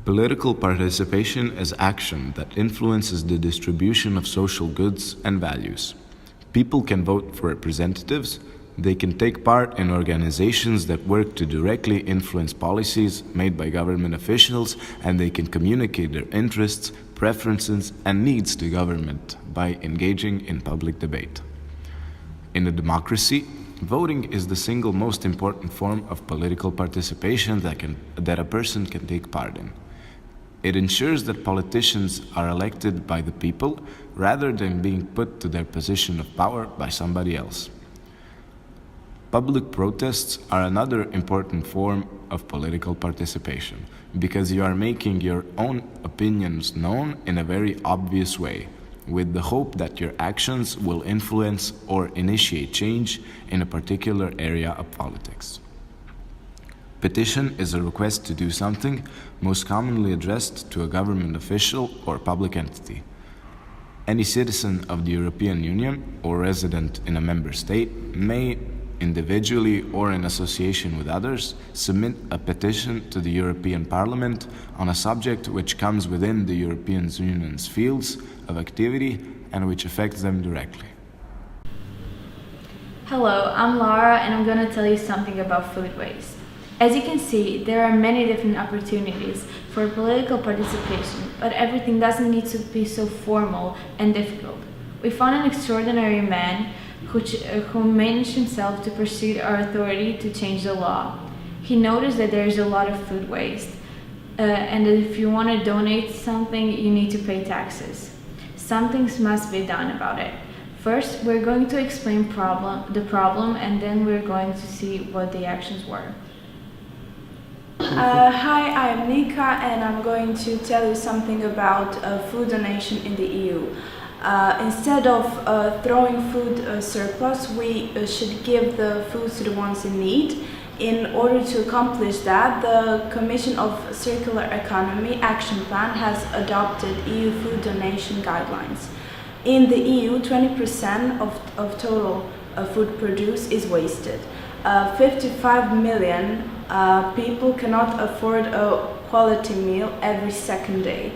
Political participation is action that influences the distribution of social goods and values. People can vote for representatives, they can take part in organizations that work to directly influence policies made by government officials, and they can communicate their interests, preferences, and needs to government by engaging in public debate. In a democracy, voting is the single most important form of political participation that a person can take part in. It ensures that politicians are elected by the people rather than being put to their position of power by somebody else. Public protests are another important form of political participation because you are making your own opinions known in a very obvious way, with the hope that your actions will influence or initiate change in a particular area of politics. Petition is a request to do something, most commonly addressed to a government official or public entity. Any citizen of the European Union or resident in a member state may, individually or in association with others, submit a petition to the European Parliament on a subject which comes within the European Union's fields of activity and which affects them directly. Hello, I'm Lara and I'm going to tell you something about food waste. As you can see, there are many different opportunities for political participation, but everything doesn't need to be so formal and difficult. We found an extraordinary man who managed himself to pursue our authority to change the law. He noticed that there is a lot of food waste, and that if you want to donate something, you need to pay taxes. Something must be done about it. First, we're going to explain the problem, and then we're going to see what the actions were. Hi, I'm Nika, and I'm going to tell you something about food donation in the EU. Instead of throwing food surplus, we should give the food to the ones in need. In order to accomplish that, the Commission of Circular Economy Action Plan has adopted EU food donation guidelines. In the EU, 20% of total food produced is wasted. 55 million people cannot afford a quality meal every second day.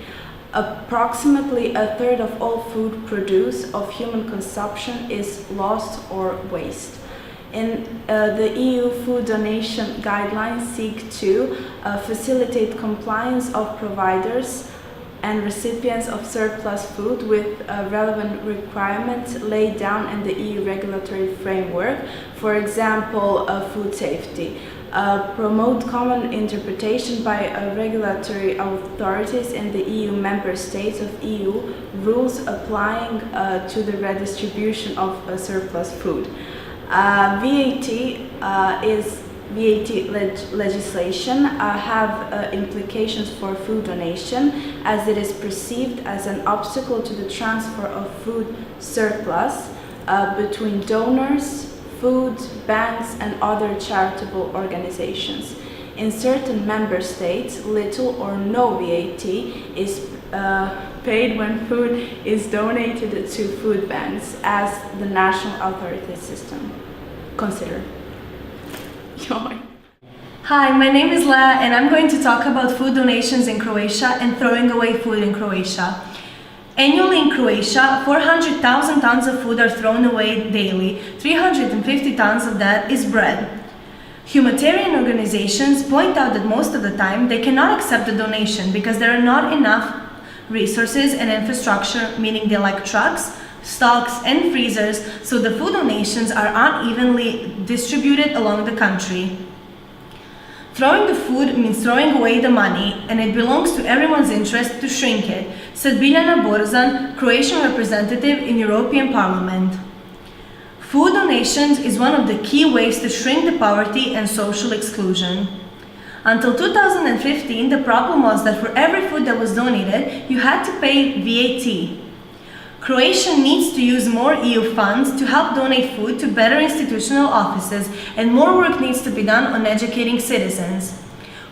Approximately a third of all food produced of human consumption is lost or waste. The EU food donation guidelines seek to facilitate compliance of providers and recipients of surplus food with relevant requirements laid down in the EU regulatory framework, for example, food safety. Promote common interpretation by regulatory authorities in the EU member states of EU rules applying to the redistribution of surplus food. VAT legislation have implications for food donation, as it is perceived as an obstacle to the transfer of food surplus between donors, food banks, and other charitable organizations. In certain member states, little or no VAT is paid when food is donated to food banks, as the national authority system consider. Hi, my name is Lea, and I'm going to talk about food donations in Croatia and throwing away food in Croatia. Annually in Croatia, 400,000 tons of food are thrown away daily. 350 tons of that is bread. Humanitarian organizations point out that most of the time they cannot accept the donation because there are not enough resources and infrastructure, meaning they lack trucks, stocks, and freezers, so the food donations are unevenly distributed along the country. Throwing the food means throwing away the money, and it belongs to everyone's interest to shrink it, said Biljana Borzan, Croatian representative in European Parliament. Food donations is one of the key ways to shrink the poverty and social exclusion. Until 2015, the problem was that for every food that was donated, you had to pay VAT. Croatia needs to use more EU funds to help donate food to better institutional offices, and more work needs to be done on educating citizens.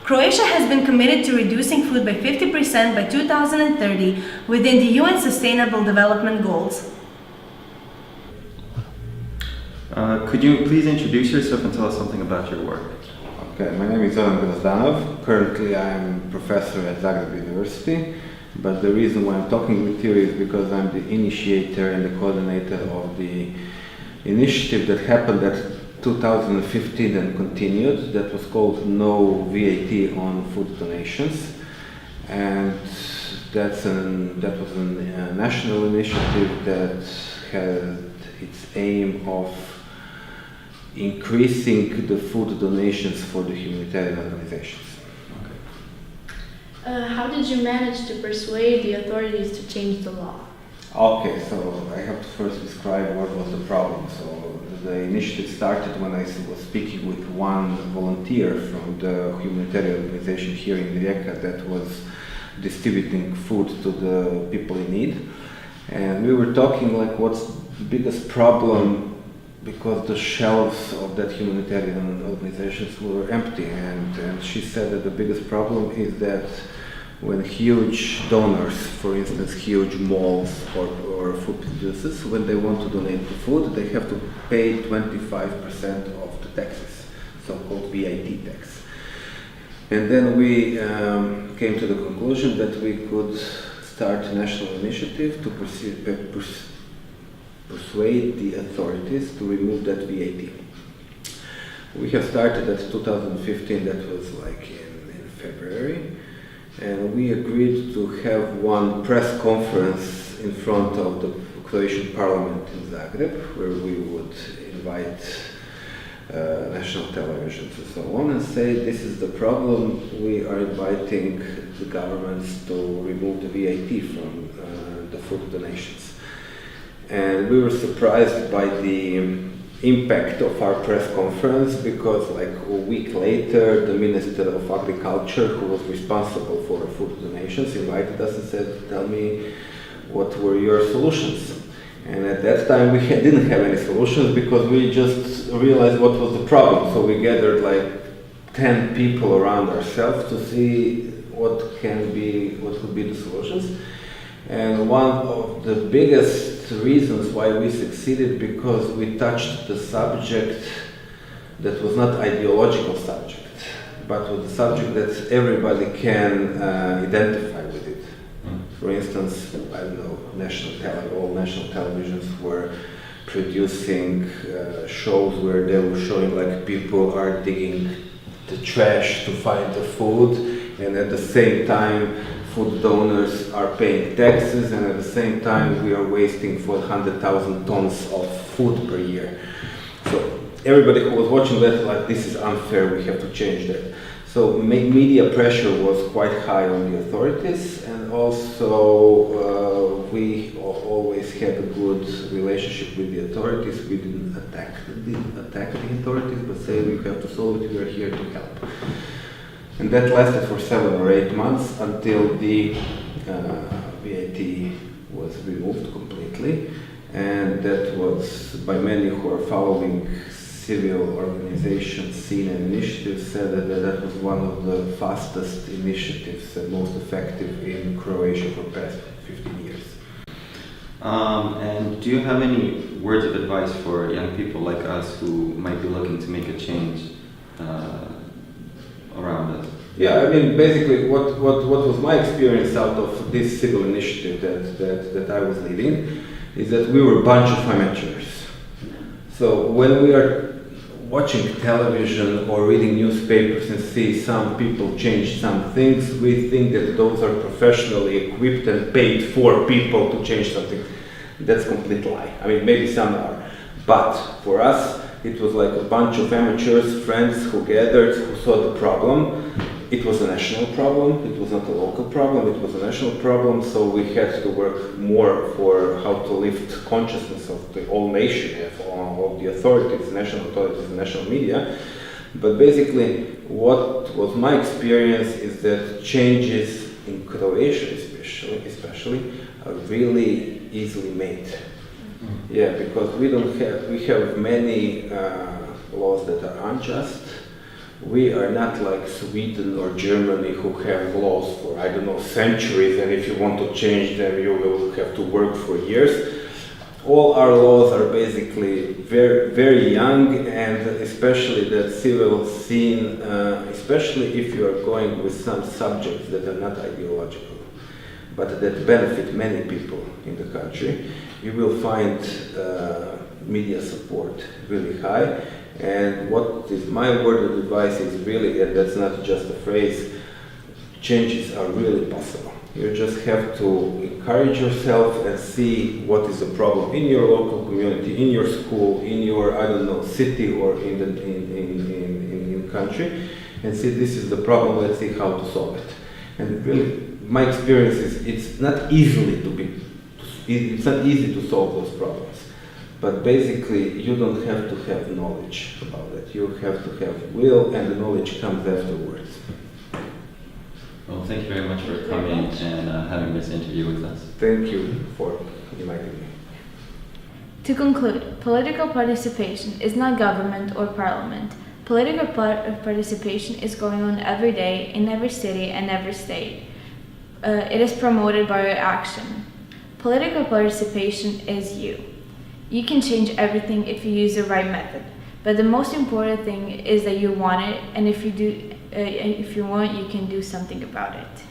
Croatia has been committed to reducing food by 50% by 2030 within the UN Sustainable Development Goals. Could you please introduce yourself and tell us something about your work? Okay, my name is Gimnazija. Currently I'm professor at Zagreb University, but the reason why I'm talking with you is because I'm the initiator and the coordinator of the initiative that happened at 2015 and continued, that was called No VAT on Food Donations. And that was a national initiative that had its aim of increasing the food donations for the humanitarian organizations. How did you manage to persuade the authorities to change the law? Okay, so I have to first describe what was the problem. So the initiative started when I was speaking with one volunteer from the humanitarian organization here in Rijeka that was distributing food to the people in need. And we were talking like what's the biggest problem, because the shelves of that humanitarian organizations were empty, and she said that the biggest problem is that when huge donors, for instance huge malls or food producers, when they want to donate the food, they have to pay 25% of the taxes, so-called VAT tax. And then we came to the conclusion that we could start a national initiative to persuade the authorities to remove that VAT. We have started at 2015, that was like in February, and we agreed to have one press conference in front of the Croatian Parliament in Zagreb, where we would invite national televisions and so on and say, this is the problem, we are inviting the governments to remove the VAT from the food donations. And we were surprised by the impact of our press conference, because like a week later the Minister of Agriculture, who was responsible for food donations, invited us and said, tell me what were your solutions. And at that time we didn't have any solutions, because we just realized what was the problem. So we gathered like 10 people around ourselves to see what could be the solutions. And one of the biggest reasons why we succeeded, because we touched the subject that was not ideological subject, but was a subject that everybody can identify with it. For instance, I don't know, all national televisions were producing shows where they were showing like people are digging the trash to find the food, and at the same time food donors are paying taxes, and at the same time we are wasting 400,000 tons of food per year. So everybody who was watching that, like, this is unfair, we have to change that. So media pressure was quite high on the authorities, and also we always had a good relationship with the authorities. We didn't attack the authorities, but say we have to solve it, we are here to help. And that lasted for 7 or 8 months until the VAT was removed completely. And that was, by many who are following civil organizations, scene and initiatives, said that was one of the fastest initiatives and most effective in Croatia for the past 15 years. And do you have any words of advice for young people like us who might be looking to make a change around us? Yeah, I mean, basically what was my experience out of this civil initiative that I was leading is that we were a bunch of amateurs. So when we are watching television or reading newspapers and see some people change some things, we think that those are professionally equipped and paid for people to change something. That's a complete lie. I mean, maybe some are, but for us it was like a bunch of amateurs, friends who gathered, who saw the problem. It was a national problem, it was not a local problem, it was a national problem, so we had to work more for how to lift consciousness of the whole nation, of the authorities, national authorities and national media. But basically, what was my experience is that changes in Croatia especially are really easily made. Yeah, because we have many laws that are unjust. We are not like Sweden or Germany, who have laws for, I don't know, centuries, and if you want to change them, you will have to work for years. all our laws are basically very, very young, and especially the civil scene, especially if you are going with some subjects that are not ideological, but that benefit many people in the country, you will find media support really high. And what is my word of advice is really, and that's not just a phrase, changes are really possible. You just have to encourage yourself and see what is the problem in your local community, in your school, in your, I don't know, city, or in the country, and see this is the problem, let's see how to solve it. And really, my experience is it's not easy to solve those problems. But basically, you don't have to have knowledge about it. You have to have will, and the knowledge comes afterwards. Well, thank you very much for coming and having this interview with us. Thank you for inviting me. To conclude, political participation is not government or parliament. Political participation is going on every day in every city and every state. It is promoted by your action. Political participation is you. You can change everything if you use the right method. But the most important thing is that you want it, and if you want, you can do something about it.